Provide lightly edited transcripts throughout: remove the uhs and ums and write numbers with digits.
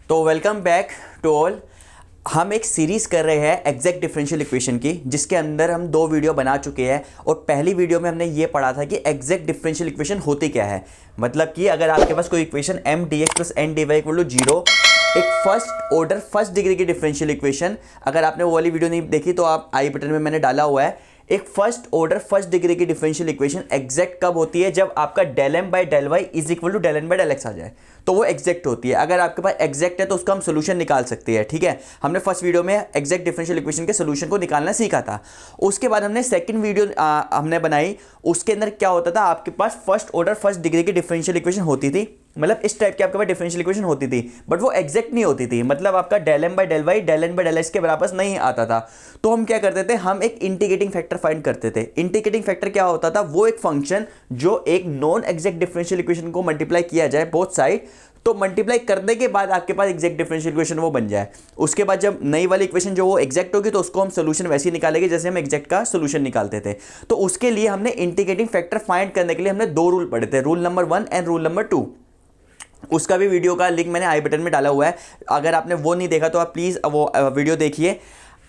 तो welcome back to all. हम एक सीरीज़ कर रहे हैं एग्जैक्ट डिफरेंशियल इक्वेशन की, जिसके अंदर हम 2 वीडियो बना चुके हैं। और पहली वीडियो में हमने ये पढ़ा था कि एग्जैक्ट डिफरेंशियल इक्वेशन होती क्या है। मतलब कि अगर आपके पास कोई equation M D x plus N D y equal to 0, एक फर्स्ट ऑर्डर फर्स्ट डिग्री की डिफरेंशियल इक्वेशन, अगर आपने वो वाली वीडियो नहीं देखी तो आप आई बटन में मैंने डाला हुआ है। एक फर्स्ट ऑर्डर फर्स्ट डिग्री की डिफरेंशियल इक्वेशन एग्जैक्ट कब होती है? जब आपका del M by del Y is equal to del N by del X आ जाए, तो वो एग्जैक्ट होती है। अगर आपके पास एग्जैक्ट है तो उसका हम सोल्यूशन निकाल सकते हैं। ठीक है, हमने फर्स्ट वीडियो में एग्जैक्ट डिफरेंशियल इक्वेशन के सोल्यूशन को निकालना सीखा था। उसके बाद हमने सेकंड वीडियो हमने बनाई, उसके अंदर क्या होता था, आपके पास फर्स्ट ऑर्डर फर्स्ट डिग्री की डिफरेंशियल इक्वेशन होती थी। मतलब इस टाइप की आपके पास डिफरेंशियल इक्वेशन होती थी, बट वो एग्जैक्ट नहीं होती थी। मतलब आपका del M by del Y del N by del x के बराबर नहीं आता था। तो हम क्या करते थे, हम एक इंटीग्रेटिंग फैक्टर फाइंड करते थे। इंटीग्रेटिंग फैक्टर क्या होता था? वो एक फंक्शन जो एक नॉन एग्जैक्ट डिफरेंशियल इक्वेशन को मल्टीप्लाई किया जाए बोथ साइड, तो मल्टीप्लाई करने के बाद आपके पास एग्जैक्ट डिफरेंशियल इक्वेशन वो बन जाए। उसके बाद जब नई वाली इक्वेशन जो वो एग्जैक्ट होगी तो उसको हम सोल्यूशन वैसे ही निकालेंगे जैसे हम एग्जैक्ट का सोल्यूशन निकालते थे। तो उसके लिए हमने इंटीग्रेटिंग फैक्टर फाइंड करने के लिए हमने 2 रूल पढ़े थे, rule number 1 and rule number 2। उसका भी वीडियो का लिंक मैंने आई बटन में डाला हुआ है, अगर आपने वो नहीं देखा तो आप प्लीज़ वो वीडियो देखिए।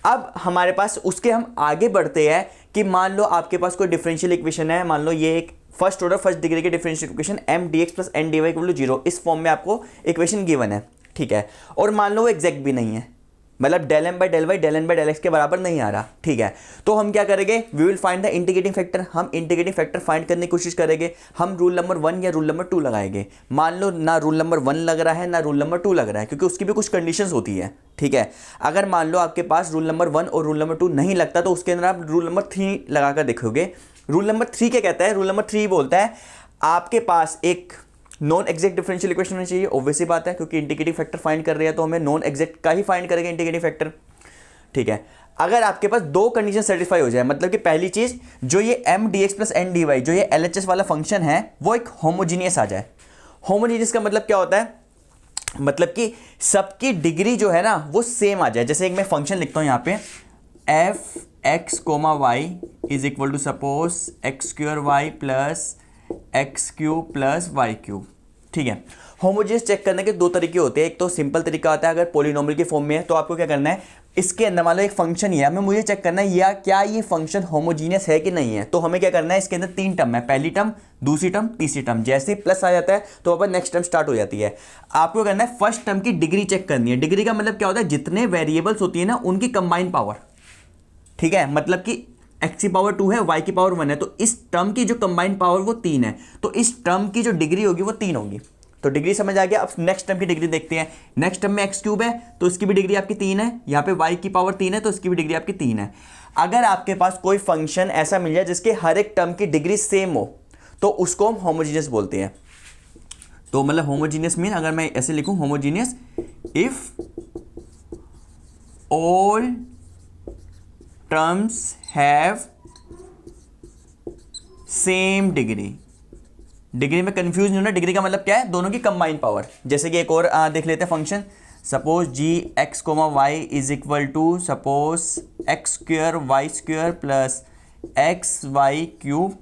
अब हमारे पास उसके हम आगे बढ़ते हैं कि मान लो आपके पास कोई डिफरेंशियल इक्वेशन है, मान लो ये एक फर्स्ट ऑर्डर फर्स्ट डिग्री की differential equation M D x plus N D y equal to 0, इस फॉर्म में आपको इक्वेशन गिवन है। ठीक है, और मान लो वो एग्जैक्ट भी नहीं है, मतलब del M by del Y del N by del x के बराबर नहीं आ रहा। ठीक है, तो हम क्या करेंगे, we will find the integrating factor. हम इंटीग्रेटिंग फैक्टर फाइंड करने की कोशिश करेंगे। हम रूल नंबर 1 या रूल नंबर 2 लगाएंगे। मान लो ना रूल नंबर 1 लग रहा है ना रूल नंबर 2 लग रहा है, क्योंकि उसकी भी कुछ कंडीशंस होती है। ठीक है, अगर मान लो आपके पास रूल नंबर 1 और रूल नंबर 2 नहीं लगता तो उसके अंदर आप रूल नंबर 3 लगा कर देखोगे। रूल नंबर 3 क्या कहता है? रूल नंबर 3 बोलता है आपके पास एक नॉन एग्जैक्ट डिफरेंशियल इक्वेशन होनी चाहिए। ऑब्वियस सी बात है, क्योंकि इंटीग्रेटिंग फैक्टर फाइंड कर रहे हैं तो हमें नॉन एग्जैक्ट का ही फाइंड करेंगे इंटीग्रेटिंग फैक्टर। ठीक है, अगर आपके पास 2 कंडीशन सेटिस्फाई हो जाए, मतलब कि पहली चीज जो ये M D x plus N D Y जो ये एल एच एस वाला फंक्शन है वो एक होमोजीनियस आ जाए। होमोजीनियस का मतलब क्या होता है? मतलब कि सबकी डिग्री जो है ना वो सेम आ जाए। जैसे एक मैं फंक्शन लिखता हूं यहां पे, f x comma y is equal to suppose x square y plus x cube plus Y cube. ठीक है, होमोजीनियस चेक करने के 2 तरीके होते हैं। एक तो सिंपल तरीका होता है, अगर पॉलिनोमियल के फॉर्म में है तो आपको क्या करना है, इसके अंदर मान लो एक फंक्शन ही है, हमें मुझे चेक करना है या क्या ये फंक्शन होमोजीनियस है कि नहीं है। तो हमें क्या करना है, इसके अंदर 3 टर्म है, पहली टर्म, दूसरी टर्म, तीसरी टर्म। जैसे प्लस आ जाता है तो अपन नेक्स्ट टर्म स्टार्ट हो जाती है। आपको करना है फर्स्ट टर्म की डिग्री चेक करनी है। डिग्री का मतलब क्या होता है, जितने वेरिएबल्स होती है ना उनकी कंबाइंड पावर। ठीक है, मतलब कि x की पावर 2 है, y की पावर 1 है, तो इस टर्म की जो कंबाइंड पावर वो 3 है, तो इस टर्म की जो डिग्री होगी वो 3 होगी। तो डिग्री समझ आ गया। अब नेक्स्ट टर्म की डिग्री देखते हैं। नेक्स्ट टर्म में एक्स क्यूब है तो इसकी भी डिग्री आपकी 3 है, यहाँ पे y की पावर 3 है तो इसकी भी डिग्री आपकी 3 है। अगर आपके पास कोई फंक्शन ऐसा मिल जाए जिसके हर एक टर्म की डिग्री सेम हो तो उसको हम होमोजीनियस बोलते हैं। तो मतलब होमोजीनियस मीन, अगर मैं ऐसे लिखूं homogeneous if all terms have same degree. Degree में कंफ्यूज नहीं होना, डिग्री का मतलब क्या है, दोनों की कंबाइंड पावर। जैसे कि एक और देख लेते हैं function, suppose g x comma y is equal to suppose x square y square plus x y cube.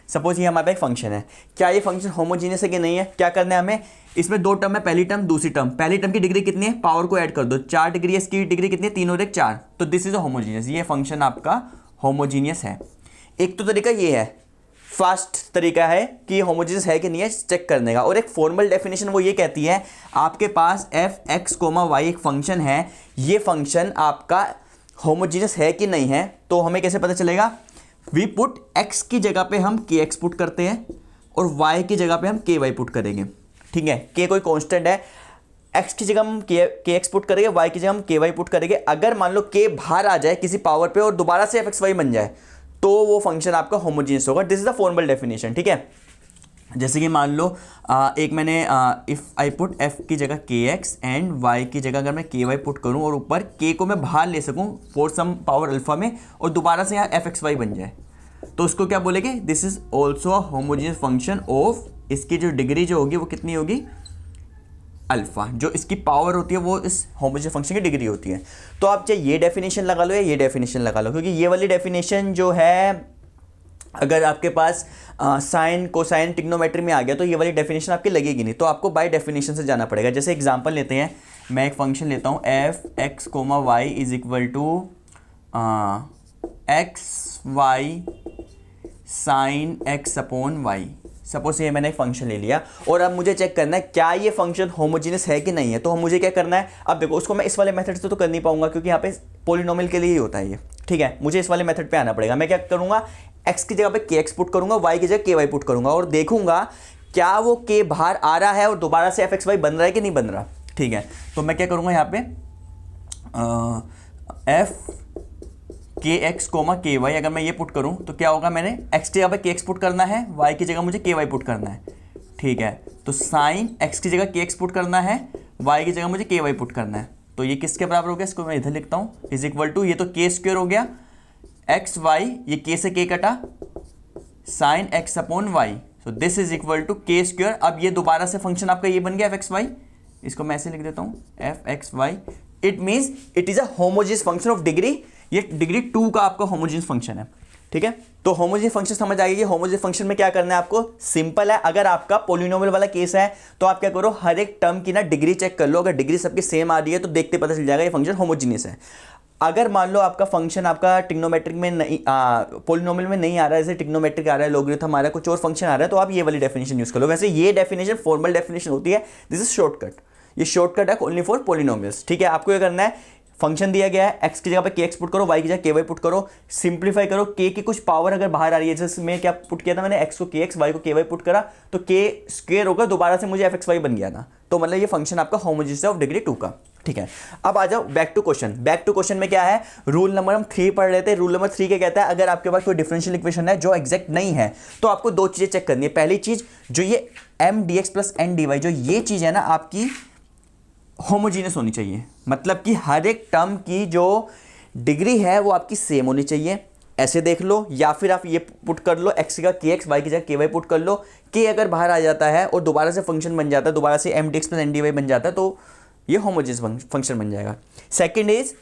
Suppose ये हमारे पास एक फंक्शन है, क्या ये फंक्शन होमोजीनियस है कि नहीं है? क्या करना है हमें, इसमें 2 टर्म है, पहली टर्म दूसरी टर्म। पहली टर्म की डिग्री कितनी है, पावर को ऐड कर दो, 4 डिग्री है, इसकी डिग्री कितनी है, 3 और 1 4, तो दिस इज अ होमोजीनियस। ये फंक्शन आपका होमोजीनियस है। एक तो तरीका ये है, फास्ट तरीका है कि होमोजीनियस है कि नहीं है चेक करने का। और एक फॉर्मल डेफिनेशन वो ये कहती है, आपके पास एफ एक्स कोमा वाई एक फंक्शन है, ये फंक्शन आपका होमोजीनियस है कि नहीं है। तो हमें कैसे पता चलेगा, वी पुट x की जगह पे हम के एक्स पुट करते हैं और y की जगह पे हम के वाई पुट करेंगे। ठीक है, k कोई कांस्टेंट है, x की जगह हम के एक्स पुट करेंगे, y की जगह हम के वाई पुट करेंगे। अगर मान लो k बाहर आ जाए किसी पावर पे और दोबारा से एफ एक्स वाई बन जाए तो वो फंक्शन आपका होमोजीनियस होगा। This is the formal definition. ठीक है, जैसे कि मान लो एक मैंने इफ़ आई पुट f की जगह के एक्स एंड y की जगह अगर मैं के वाई पुट करूं और ऊपर k को मैं बाहर ले सकूं फॉर सम पावर अल्फा में और दोबारा से यहाँ एफ एक्स वाई बन जाए, तो उसको क्या बोलेंगे, this is also a homogeneous function of, इसकी जो डिग्री जो होगी वो कितनी होगी, अल्फा। जो इसकी पावर होती है वो इस होमोजीनियस फंक्शन की डिग्री होती है। तो आप चाहे ये डेफिनेशन लगा लो या ये डेफिनेशन लगा लो, क्योंकि ये वाली डेफिनेशन जो है अगर आपके पास साइन कोसाइन ट्रिग्नोमेट्री में आ गया तो ये वाली डेफिनेशन आपकी लगेगी नहीं, तो आपको बाय डेफिनेशन से जाना पड़ेगा। जैसे एग्जांपल लेते हैं, मैं एक फंक्शन लेता हूँ f x comma y is equal to x y sine x upon y. Suppose ये मैंने एक फंक्शन ले लिया और अब मुझे चेक करना है क्या ये फंक्शन होमोजीनियस है कि नहीं है। तो मुझे क्या करना है, अब देखो उसको मैं इस वाले मेथड से तो कर नहीं पाऊंगा क्योंकि यहाँ पे पॉलिनोमियल के लिए ही होता है ये, ठीक है। मुझे इस वाले मेथड पे आना पड़ेगा। मैं क्या करूँगा, एक्स की जगह पे के एक्स पुट करूँगा, वाई की जगह के वाई पुट करूँगा और देखूंगा क्या वो के बाहर आ रहा है और दोबारा से एफ एक्स वाई बन रहा है कि नहीं बन रहा, ठीक है। तो मैं क्या करूँगा यहाँ पे एफ के एक्स कोमा के वाई, अगर मैं ये पुट करूँ तो क्या होगा, मैंने एक्स की जगह पे के एक्स पुट करना है, वाई की जगह मुझे के वाई पुट करना है, ठीक है। तो साइन एक्स की जगह के एक्स पुट करना है, वाई की जगह मुझे के वाई पुट करना है। तो ये किसके बराबर हो गया, इसको मैं इधर लिखता हूँ इज इक्वल टू, ये तो के स्क्वायर हो गया एक्स वाई, ये के से के कटा, sine x upon y, so this is equal to k square. अब ये दोबारा से फंक्शन आपका ये बन गया एफ एक्स वाई, इसको मैं ऐसे लिख देता हूँ f x y. It means it is a homogeneous function of degree, ये डिग्री 2 का आपका होमोजीनियस फंक्शन है, ठीक है। तो होमोजीनियस फंक्शन समझ आ गई। होमोजीनियस फंक्शन में क्या करना है आपको, सिंपल है। अगर आपका पॉलिनोमियल वाला केस है तो आप क्या करो, हर एक टर्म की ना डिग्री चेक कर लो, अगर डिग्री सबकी सेम आ रही है तो देखते पता चल जाएगा ये फंक्शन होमोजीनियस है। अगर मान लो आपका फंक्शन आपका ट्रिग्नोमेट्रिक में नहीं, पॉलिनोमियल में नहीं आ रहा है, जैसे ट्रिग्नोमेट्रिक आ रहा है, लॉगरिथम आ रहा है, कुछ और फंक्शन आ रहा है, तो आप ये वाली डेफिनेशन यूज कर लो। वैसे ये डेफिनेशन फॉर्मल डेफिनेशन होती है, दिस इज शॉर्टकट, ये शॉर्टकट है ओनली फॉर पॉलिनोमियल्स, ठीक है। आपको ये करना है, फंक्शन दिया गया है, एक्स की जगह पे के एक्स पुट करो, वाई की जगह के वाई पुट करो, सिंप्लीफाई करो, के की कुछ पावर अगर बाहर आ रही है, जैसे मैं क्या पुट किया था, मैंने एक्स को के एक्स, वाई को के वाई पुट करा तो के स्क्वायर होगा, दोबारा से मुझे एफ एक्स वाई बन गया था। तो मतलब ये फंक्शन आपका होमोजीनियस है ऑफ डिग्री 2 का, ठीक है। अब आ जाओ back to question. Back to question में क्या है, रूल नंबर हम 3 पढ़ रहे थे। रूल नंबर 3 क्या कहता है, अगर आपके पास कोई डिफरेंशियल इक्वेशन है जो एग्जैक्ट नहीं है तो आपको 2 चीजें चेक करनी है। पहली चीज, जो ये M D x plus N D Y, जो ये चीज है ना आपकी होमोजीनियस होनी चाहिए, मतलब कि हर एक टर्म की जो डिग्री है वो आपकी सेम होनी चाहिए। ऐसे देख लो, या फिर आप ये पुट कर लो, एक्स का के एक्स, वाई की जगह के वाई पुट कर लो, के अगर बाहर आ जाता है और दोबारा से फंक्शन बन जाता है, दोबारा से M D x plus N D y बन जाता है, तो ये होमोजीनियस फंक्शन बन जाएगा। Second is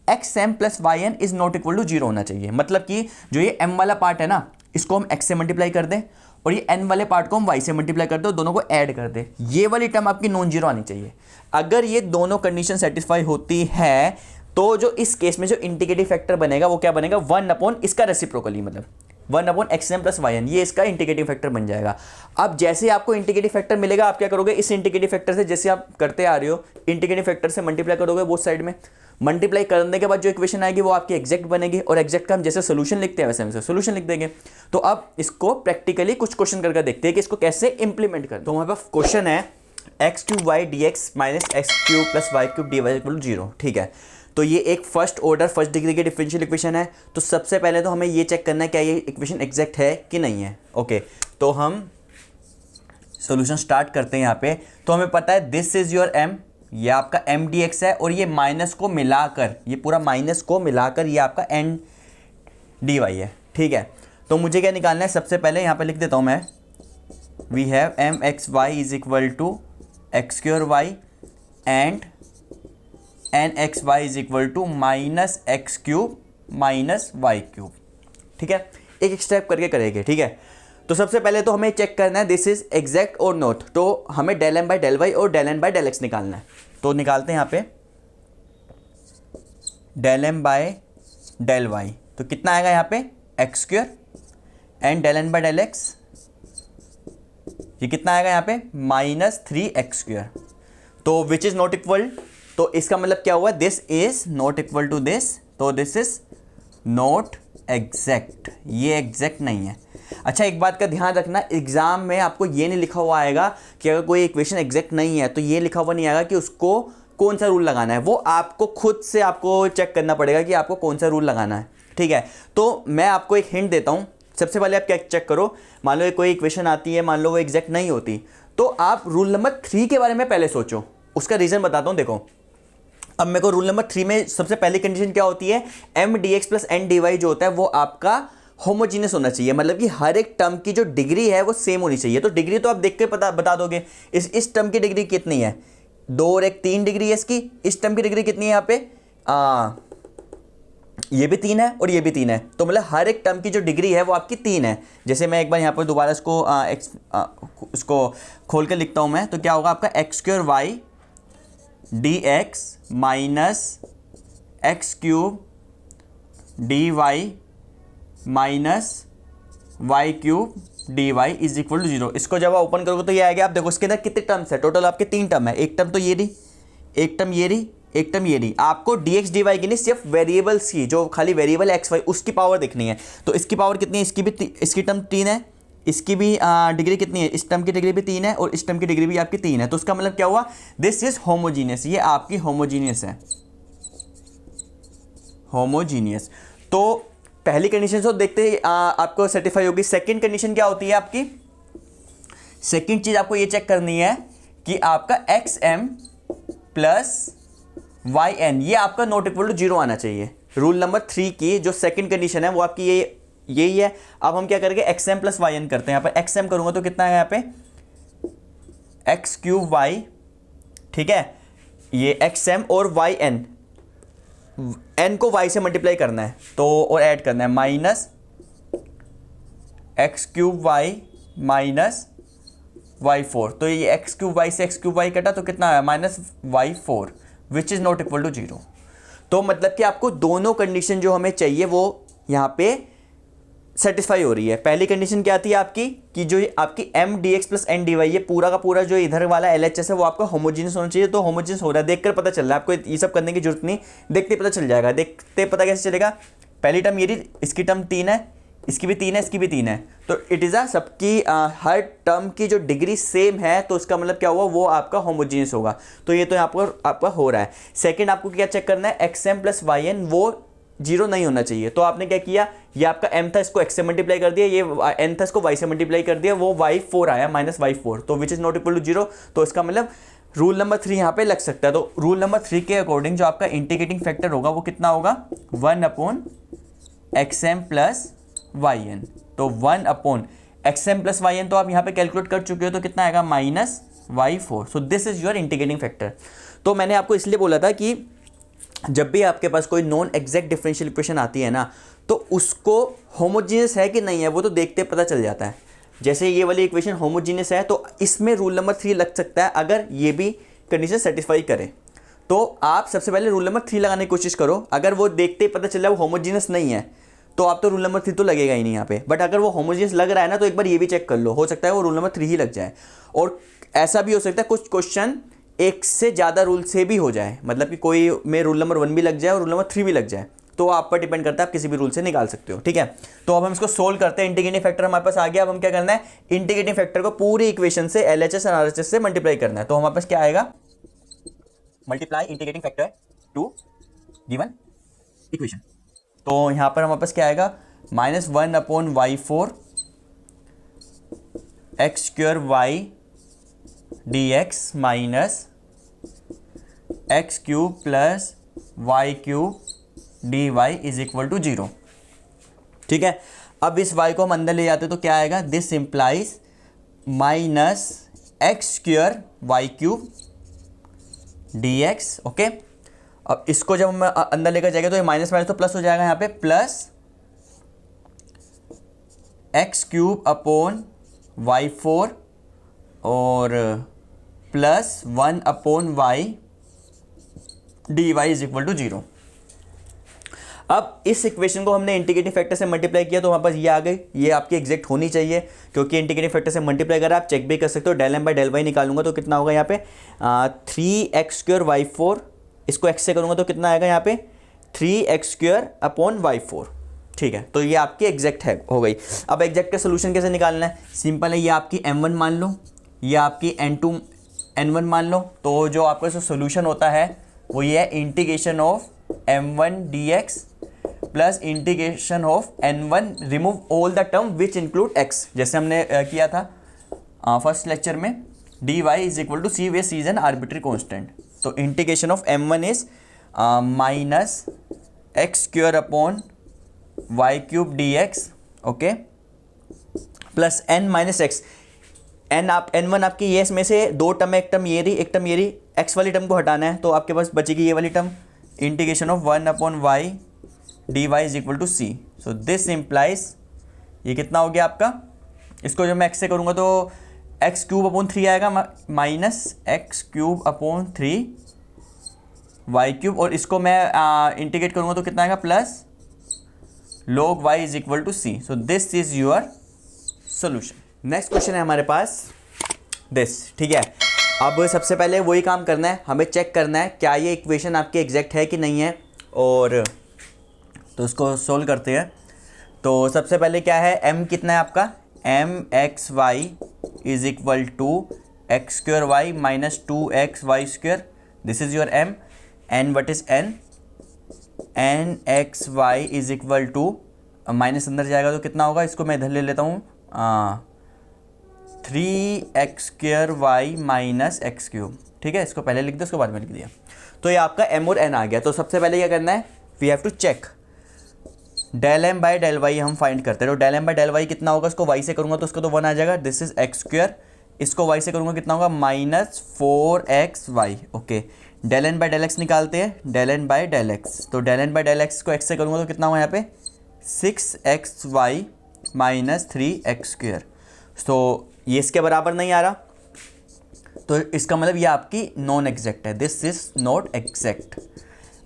x M plus Y N is not equal to 0 होना चाहिए, मतलब कि जो ये एम वाला पार्ट है ना, इसको हम एक्स से मल्टीप्लाई कर दें और ये n वाले पार्ट को हम y से मल्टीप्लाई कर दो, दोनों को ऐड कर दे, ये वाली टर्म आपकी नॉन जीरो आनी चाहिए। अगर ये दोनों कंडीशन सेटिस्फाई होती है तो जो इस केस में जो इंटीग्रेटिव फैक्टर बनेगा वो क्या बनेगा, 1 अपॉन इसका रेसिप्रोकली, मतलब 1 upon x M plus Y N, ये इसका इंटीग्रेटिव फैक्टर बन जाएगा। अब जैसे आपको इंटीग्रेटिव फैक्टर मिलेगा, आप क्या करोगे, इस इंटीग्रेटिव फैक्टर से जैसे आप करते आ रहे हो, इंटीग्रेटिव फैक्टर से मल्टीप्लाई करोगे बोथ साइड में, मल्टीप्लाई करने के बाद जो इक्वेशन आएगी वो आपकी एग्जैक्ट बनेगी, और एग्जैक्ट का हम जैसे सोल्यूशन लिखते हैं वैसे हम सोल्यूशन लिख देंगे। तो अब इसको प्रैक्टिकली कुछ क्वेश्चन करके देखते हैं कि इसको कैसे इंप्लीमेंट करें। तो हमारे पास क्वेश्चन है x cube y D x minus x cube plus Y cube D y equal to 0, ठीक है। तो ये एक फर्स्ट ऑर्डर फर्स्ट डिग्री की डिफरेंशियल इक्वेशन है। तो सबसे पहले तो हमें ये चेक करना है क्या ये इक्वेशन एग्जैक्ट है कि नहीं है। ओके, तो हम सॉल्यूशन स्टार्ट करते हैं यहाँ पे। तो हमें पता है दिस इज योर एम, ये आपका एम डी एक्स है, और ये माइनस को मिलाकर, ये पूरा माइनस को मिलाकर ये आपका एन डी वाई है, ठीक है। तो मुझे क्या निकालना है, सबसे पहले यहाँ पे लिख देता हूँ मैं, we have M x y is equal to x square y and N x y is equal to minus x cube minus Y cube, ठीक है। एक एक स्टेप करके करेंगे, ठीक है। तो सबसे पहले तो हमें चेक करना है दिस इज एग्जैक्ट और नॉट, तो हमें del M by del Y और del N by del X निकालना है। तो निकालते हैं यहाँ पे del M by del Y, तो कितना आएगा यहाँ पे X square, and del N by del X, ये कितना आएगा यहाँ पे माइनस 3x स्क्वायर। तो विच इज नॉट इक्वल, तो इसका मतलब क्या हुआ, this is not equal to this, तो दिस इज नॉट एग्जैक्ट, ये एग्जैक्ट नहीं है। अच्छा, एक बात का ध्यान रखना, एग्जाम में आपको ये नहीं लिखा हुआ आएगा कि अगर कोई इक्वेशन एग्जैक्ट नहीं है तो ये लिखा हुआ नहीं आएगा कि उसको कौन सा रूल लगाना है, वो आपको खुद से आपको चेक करना पड़ेगा कि आपको कौन सा रूल लगाना है, ठीक है। तो मैं आपको एक हिंट देता हूँ, सबसे पहले आप क्या चेक करो, मान लो कोई इक्वेशन आती है, मान लो वो एग्जैक्ट नहीं होती, तो आप रूल नंबर 3 के बारे में पहले सोचो। उसका रीज़न बताता हूँ, देखो अब मेरे को रूल नंबर 3 में सबसे पहली कंडीशन क्या होती है, M D x plus N D Y जो होता है वो आपका होमोजीनियस होना चाहिए, मतलब कि हर एक टर्म की जो डिग्री है वो सेम होनी चाहिए। तो डिग्री तो आप देख के बता दोगे, इस टर्म की डिग्री कितनी है, 2 और 1 3 डिग्री है इसकी, इस टर्म की डिग्री कितनी है यहाँ पे, ये भी 3 है और ये भी 3 है, तो मतलब हर एक टर्म की जो डिग्री है वो आपकी 3 है। जैसे मैं एक बार यहाँ पर दोबारा इसको खोल के लिखता हूँ मैं, तो क्या होगा आपका X square Y D x minus x cube D Y minus Y cube D Y is equal to 0। इसको जब आप ओपन करोगे तो ये आएगा। आप देखो इसके अंदर कितने टर्म्स है, टोटल आपके 3 टर्म है। एक टर्म तो ये रही, एक टर्म ये रही, एक टर्म ये रही। आपको डी एक्स डी वाई की नहीं, सिर्फ वेरिएबल्स की, जो खाली वेरिएबल एक्स वाई उसकी पावर देखनी है। तो इसकी पावर कितनी है, इसकी भी इसकी टर्म 3 है, इसकी भी डिग्री कितनी है, इस टर्म की डिग्री भी 3 है और इस टर्म की डिग्री भी आपकी 3 है। तो उसका मतलब क्या हुआ, दिस इज होमोजीनियस, ये आपकी होमोजीनियस है, होमोजीनियस। तो पहली कंडीशन तो देखते ही आपको सेटिस्फाई होगी। सेकंड कंडीशन क्या होती है आपकी, सेकंड चीज आपको ये चेक करनी है कि आपका X M plus Y N ये आपका नॉट इक्वल टू 0 आना चाहिए। रूल नंबर 3 की जो सेकंड कंडीशन है वो आपकी यही है। अब हम क्या करेंगे, X M plus Y N करते हैं। यहाँ पर एक्स एम करूंगा तो कितना है, यहाँ पे एक्स क्यूब वाई, ठीक है, ये एक्स एम और वाई एन, एन को वाई से मल्टीप्लाई करना है तो और ऐड करना है, minus x cube Y minus Y 4। तो ये एक्स क्यूब वाई से एक्स क्यूब वाई कटा तो कितना है, minus Y 4 which is not equal to 0। तो मतलब कि आपको दोनों कंडीशन जो हमें चाहिए वो यहाँ पे सेटिस्फाई हो रही है। पहली कंडीशन क्या आती है आपकी कि जो आपकी M D x plus N D Y ये पूरा का पूरा जो इधर वाला एल एच एस है वो आपका होमोजीनियस होना चाहिए। तो होमोजीनियस हो रहा है, देखकर पता चल रहा है, आपको ये सब करने की जरूरत नहीं, देखते पता चल जाएगा। देखते पता कैसे चलेगा, पहली टर्म ये रही, इसकी टर्म 3 है, इसकी भी 3 है, इसकी भी 3 है, तो इट इज़ सबकी हर टर्म की जो डिग्री सेम है तो उसका मतलब क्या हुआ, वो आपका होमोजीनियस होगा। तो ये तो यहाँ पर आपका हो रहा है। सेकंड आपको क्या चेक करना है, X M plus Y N वो 0 नहीं होना चाहिए। तो आपने क्या किया, ये आपका m था, इसको x से मल्टीप्लाई कर दिया, ये n था, इसको y से मल्टीप्लाई कर दिया, वो y4 आया, माइनस y4, तो which is not equal to 0। तो इसका मतलब रूल नंबर 3 यहाँ पे लग सकता है। तो रूल नंबर 3 के अकॉर्डिंग जो आपका इंटीग्रेटिंग फैक्टर होगा वो कितना होगा, 1/xm प्लस वाई एन। तो 1/xm प्लस वाई एन तो आप यहाँ पे कैलकुलेट कर चुके हो, तो कितना आएगा, minus y4। So this is your integrating factor. तो मैंने आपको इसलिए बोला था कि जब भी आपके पास कोई नॉन एग्जैक्ट डिफरेंशियल इक्वेशन आती है ना, तो उसको होमोजीनियस है कि नहीं है वो तो देखते पता चल जाता है। जैसे ये वाली इक्वेशन होमोजीनियस है तो इसमें रूल नंबर 3 लग सकता है, अगर ये भी कंडीशन सेटिस्फाई करे। तो आप सबसे पहले रूल नंबर 3 लगाने की कोशिश करो। अगर वो देखते पता चल रहा है वो होमोजीनियस नहीं है तो आप तो रूल नंबर 3 तो लगेगा ही नहीं यहाँ पे। बट अगर वो होमोजीनियस लग रहा है ना, तो एक बार ये भी चेक कर लो, हो सकता है वो रूल नंबर 3 ही लग जाए। और ऐसा भी हो सकता है कुछ क्वेश्चन एक से ज़्यादा रूल से भी हो जाए, मतलब कि कोई में रूल नंबर 1 भी लग जाए और रूल नंबर 3 भी लग जाए, तो आप पर डिपेंड करता है, आप किसी भी रूल से निकाल सकते हो, ठीक है। तो अब हम इसको सोल्व करते हैं। इंटीग्रेटिंग फैक्टर हमारे पास आ गया। अब हम क्या करना है, इंटीग्रेटिंग फैक्टर को पूरी इक्वेशन से LHS और RHS से मल्टीप्लाई करना है। तो हमारे पास क्या आएगा, multiply integrating factor to given equation. तो यहाँ पर हमारे पास क्या आएगा, -1/y4 X square Y D x minus x cube plus Y cube D Y is equal to 0, ठीक है। अब इस y को हम अंदर ले जाते तो क्या आएगा, this implies minus X square Y cube D X, okay. अब इसको जब हम अंदर लेकर जाएंगे तो ये माइनस माइनस तो प्लस हो जाएगा, यहाँ पे plus x cube upon y4 और plus 1/y D Y is equal to 0। अब इस इक्वेशन को हमने इंटीग्रेटिंग फैक्टर से मल्टीप्लाई किया तो हमारे पास ये आ गई। ये आपकी एग्जैक्ट होनी चाहिए क्योंकि इंटीग्रेटिंग फैक्टर से मल्टीप्लाई करा, आप चेक भी कर सकते हो। del m by del y निकालूंगा तो कितना होगा यहाँ पे 3x² y4, इसको x से करूँगा तो कितना आएगा यहाँ पे 3x² अपॉन y4, ठीक है। तो ये आपकी एग्जैक्ट है, हो गई। अब एग्जैक्ट का सोल्यूशन कैसे निकालना है, सिंपल है, ये आपकी m1 मान लो, ये आपकी n1 मान लो। तो जो आपका जो सोल्यूशन होता है वो ये है integration of m1 dx plus integration of n1, remove all the term which include x, जैसे हमने किया था फर्स्ट लेक्चर में। dy is equal to c, where c is an arbitrary constant. तो integration of m1 is minus X square upon Y cube D X, okay, plus n minus X. n1 आपकी ये इसमें से दो term है, एक term ये रही, एक टर्म ये रही, x वाली टर्म को हटाना है तो आपके पास बचेगी ये वाली term, integration of 1/y dy is equal to c। So this implies, ये कितना हो गया आपका, इसको जब मैं x से करूँगा तो x³ अपॉन 3 आएगा, minus x³ upon 3 Y cube, और इसको मैं इंटीग्रेट करूँगा तो कितना आएगा plus log y is equal to C. So this is your solution. Next question है हमारे पास दिस, ठीक है। अब सबसे पहले वही काम करना है, हमें चेक करना है क्या ये इक्वेशन आपकी एग्जैक्ट है कि नहीं है, और तो उसको सोल्व करते हैं। तो सबसे पहले क्या है, m कितना है आपका, m x y is equal to x square y minus 2xy²। This is your m। n what is n, n x y is equal to, minus अंदर जाएगा तो कितना होगा, इसको मैं इधर ले लेता हूँ, 3x² y माइनस x³। ठीक है, इसको पहले लिख दो, उसको बाद में लिख दिया। तो ये आपका m और n आ गया। तो सबसे पहले क्या करना है, we have to check del m by del Y हम फाइंड करते हैं। तो del m by del Y कितना होगा, इसको y से करूँगा तो उसको तो 1 आ जाएगा, दिस इज x²। इसको y से करूँगा कितना होगा, minus 4xy। Okay, del n by del X निकालते हैं, del n by del X. तो del n by del X को x से करूँगा तो कितना होगा यहाँ पे 6xy माइनस 3x²। तो ये इसके बराबर नहीं आ रहा, तो इसका मतलब ये आपकी नॉन एग्जैक्ट है, दिस इज नॉट एग्जैक्ट।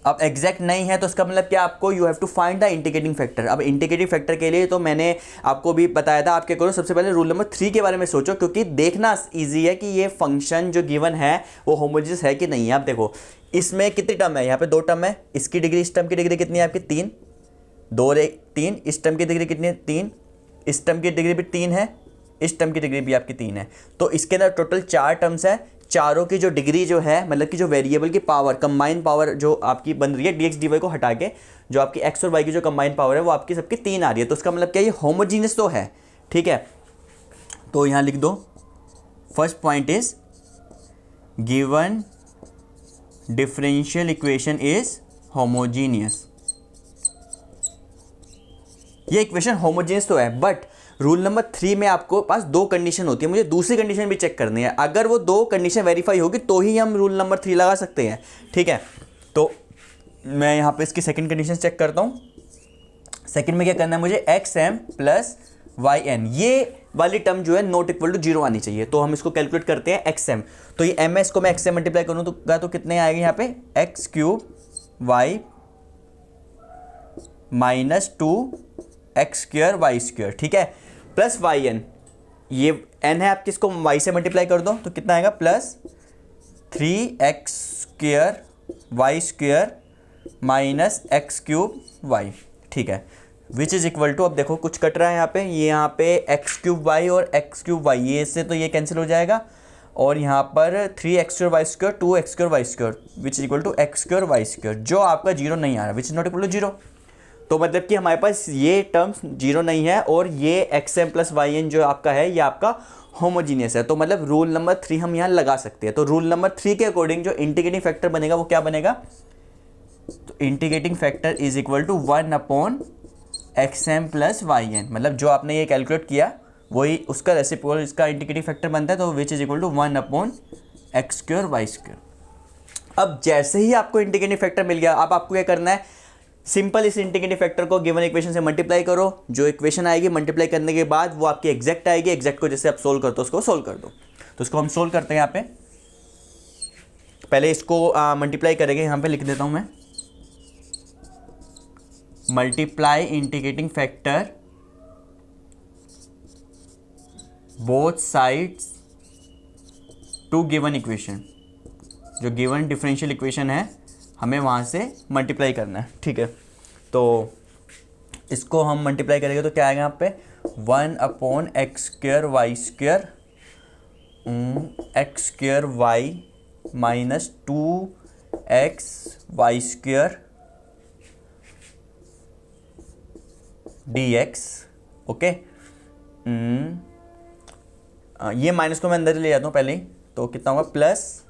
अब एग्जैक्ट नहीं है तो इसका मतलब क्या, आपको you have to find the integrating factor. अब इंटीग्रेटिंग फैक्टर के लिए तो मैंने आपको भी बताया था, आप क्या करो, सबसे पहले रूल नंबर 3 के बारे में सोचो, क्योंकि देखना ईजी है कि ये फंक्शन जो गिवन है वो होमोजेनियस है कि नहीं है। आप देखो इसमें कितनी टर्म है, यहाँ पे 2 टर्म है, इसकी डिग्री, इस टर्म की डिग्री कितनी है आपकी 3, 2 और 1 3, इस टर्म की डिग्री कितनी है 3, इस टर्म की डिग्री भी 3 है, इस टर्म की डिग्री भी आपकी 3 है। तो इसके अंदर टोटल 4 टर्म्स है, चारों की जो डिग्री जो है, मतलब कि जो वेरिएबल की पावर, कंबाइंड पावर जो आपकी बन रही है dx dy को हटा के, जो आपकी x और y की जो कंबाइंड पावर है वो आपकी सबकी 3 आ रही है। तो उसका मतलब क्या, ये होमोजीनियस तो है। ठीक है, तो यहाँ लिख दो, first point is given differential equation is homogeneous. ये इक्वेशन होमोजीनियस तो है, बट रूल नंबर 3 में आपको पास 2 कंडीशन होती है, मुझे दूसरी कंडीशन भी चेक करनी है। अगर वो 2 कंडीशन वेरीफाई होगी तो ही हम रूल नंबर 3 लगा सकते हैं। ठीक है, तो मैं यहाँ पे इसकी सेकंड कंडीशन चेक करता हूँ। सेकंड में क्या करना है मुझे, xm प्लस yn, ये वाली टर्म जो है नॉट इक्वल टू 0 आनी चाहिए। तो हम इसको कैलकुलेट करते हैं xm। तो ये m है, इसको मैं x से मल्टीप्लाई करूँगा तो कितने आएगा यहाँ पे, x³ y minus 2x² y²। ठीक है, प्लस yn, ये n है आपकी, इसको y से मल्टीप्लाई कर दो तो कितना आएगा, plus 3x² y² minus x³ y। ठीक है, विच इज इक्वल टू, अब देखो कुछ कट रहा है यहाँ पे, ये यहाँ पे x³ y और x³ y, ये इससे तो ये कैंसिल हो जाएगा, और यहाँ पर 3x² y², 2x² y², which is equal to x² y², जो आपका 0 नहीं आ रहा, which is not equal to 0। तो मतलब कि हमारे पास ये टर्म्स 0 नहीं है, और ये xm प्लस yn जो आपका है ये आपका होमोजीनियस है। तो मतलब रूल नंबर 3 हम यहाँ लगा सकते हैं। तो रूल नंबर 3 के अकॉर्डिंग जो इंटीग्रेटिंग फैक्टर बनेगा वो क्या बनेगा, तो integrating factor is equal to 1/xm plus yn, मतलब जो आपने ये कैलकुलेट किया वही उसका रेसिप्रोकल इसका इंटीग्रेटिंग फैक्टर बनता है, तो which is equal to 1/x² y²। अब जैसे ही आपको इंटीग्रेटिंग फैक्टर मिल गया, अब आपको क्या करना है, सिंपल इस इंटीग्रेटिंग फैक्टर को गिवन इक्वेशन से मल्टीप्लाई करो, जो इक्वेशन आएगी मल्टीप्लाई करने के बाद वो आपकी एग्जैक्ट आएगी, एग्जैक्ट को जैसे आप सोल्व करते हो उसको सोल्व कर दो। तो इसको हम सोल्व करते हैं, यहाँ पे पहले इसको मल्टीप्लाई करेंगे, यहाँ पे लिख देता हूँ मैं, multiply integrating factor both sides to given equation, जो गिवन डिफरेंशियल इक्वेशन है हमें वहाँ से मल्टीप्लाई करना है। ठीक है, तो इसको हम मल्टीप्लाई करेंगे तो क्या आएगा यहाँ पे, 1/x² y² x² y minus 2x y² dx। Okay, ये माइनस को मैं अंदर ले जाता हूँ पहले ही, तो कितना होगा, plus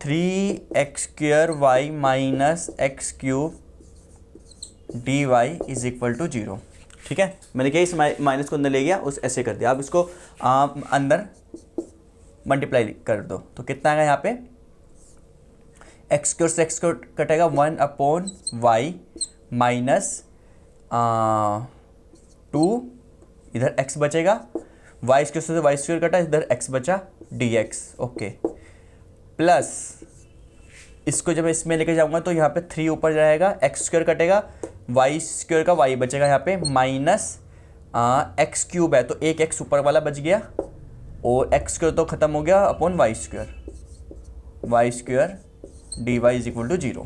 3x² y minus x³ dy is equal to 0। ठीक है, मैंने क्या इस माइनस को अंदर ले गया, उस ऐसे कर दिया। अब इसको अंदर मल्टीप्लाई कर दो तो कितना आएगा यहाँ पे, x² से x कटेगा 1/y माइनस 2, इधर x बचेगा, y² से y² कटा, इधर x बचा dx। ओके, प्लस इसको जब इसमें लेके जाऊंगा तो यहाँ पे 3 ऊपर जाएगा, एक्स स्क्वायर कटेगा, वाई स्क्वायर का वाई बचेगा यहाँ पे माइनस एक्स क्यूब है तो एक एक्स ऊपर वाला बच गया और एक्स स्क्वायर तो खत्म हो गया upon Y square D Y is equal to 0।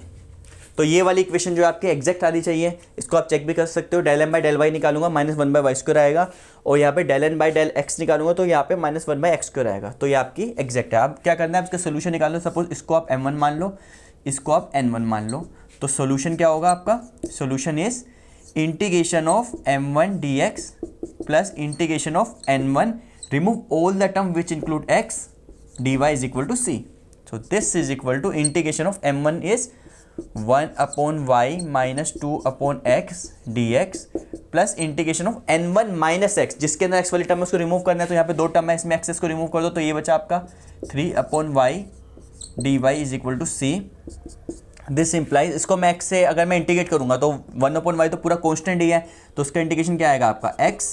तो ये वाली इक्वेशन जो आपकी एग्जैक्ट आनी चाहिए, इसको आप चेक भी कर सकते हो। Del M by del Y निकालूंगा माइनस 1 बाई वाई स्क्वायर आएगा और यहाँ पे del N by del X निकालूंगा तो यहाँ पे माइनस 1 बाई एक्स स्क्वायर आएगा। तो ये आपकी एग्जैक्ट है। अब क्या करना है, इसका सोल्यूशन निकाल लो। सपोज इसको आप m1 मान लो, इसको आप n1 मान लो, तो सोल्यूशन क्या होगा आपका? Solution is integration of m1 dx plus integration of n1, remove all the term which include x, dy is equal to c। So this is equal to integration of m1 is 1 upon Y minus 2 upon X D x plus integration of n1 minus X, जिसके अंदर x वाली term है उसको remove करना है। तो यहाँ पे 2 टर्म है, इसमें एक्सेस को रिमूव कर दो तो ये बचा आपका 3 upon Y D Y is equal to C. This implies, इसको मैं x से अगर मैं इंटीग्रेट करूँगा तो 1 अपॉन वाई तो पूरा कॉन्स्टेंट ही है, तो उसका इंटीग्रेशन क्या आएगा आपका x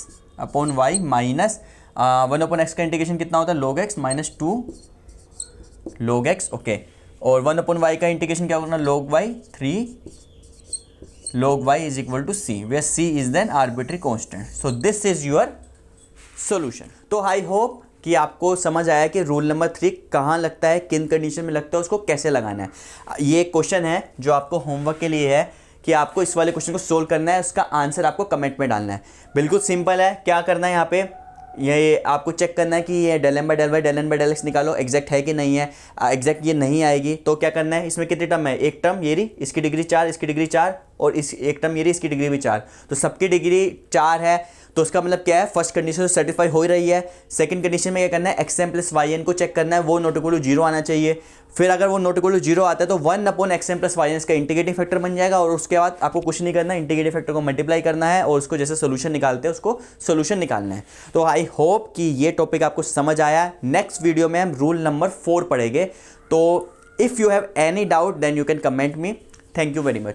upon Y minus 1 upon X का इंटीग्रेशन कितना होता है? log x minus 2 log x, okay. और 1 अपॉन वाई का इंटीग्रेशन क्या होगा? log y 3 log y is equal to c, where c is then arbitrary constant. So this is your solution. तो I hope कि आपको समझ आया कि रूल नंबर 3 कहाँ लगता है, किन कंडीशन में लगता है, उसको कैसे लगाना है। ये क्वेश्चन है जो आपको होमवर्क के लिए है कि आपको इस वाले क्वेश्चन को सोल्व करना है, उसका आंसर आपको कमेंट में डालना है। बिल्कुल सिंपल है। क्या करना है यहाँ पे, ये आपको चेक करना है कि ये del M by del Y del N by del X निकालो एग्जैक्ट है कि नहीं है। एग्जैक्ट ये नहीं आएगी तो क्या करना है, इसमें कितनी टर्म है? एक टर्म ये रही, इसकी डिग्री 4, इसकी डिग्री 4 और इस एक टर्म ये रही, इसकी डिग्री भी 4, तो सबकी डिग्री 4 है। तो उसका मतलब क्या है, फर्स्ट कंडीशन तो सेटिस्फाई हो ही रही है। सेकंड कंडीशन में क्या करना है, X M plus Y N को चेक करना है, वो नॉट इक्वल टू 0 आना चाहिए। फिर अगर वो नॉट इक्वल टू 0 आता है तो 1 upon x M plus Y N इसका इंटीग्रेटिंग फैक्टर बन जाएगा और उसके बाद आपको कुछ नहीं करना, इंटीग्रेटिंग फैक्टर को मल्टीप्लाई करना है और उसको जैसे सोल्यूशन निकालते हैं उसको सोल्यूशन निकालना है। तो आई होप कि ये टॉपिक आपको समझ आया। नेक्स्ट वीडियो में हम रूल नंबर 4 पढ़ेंगे। तो if you have any doubt then you can comment me. Thank you very much.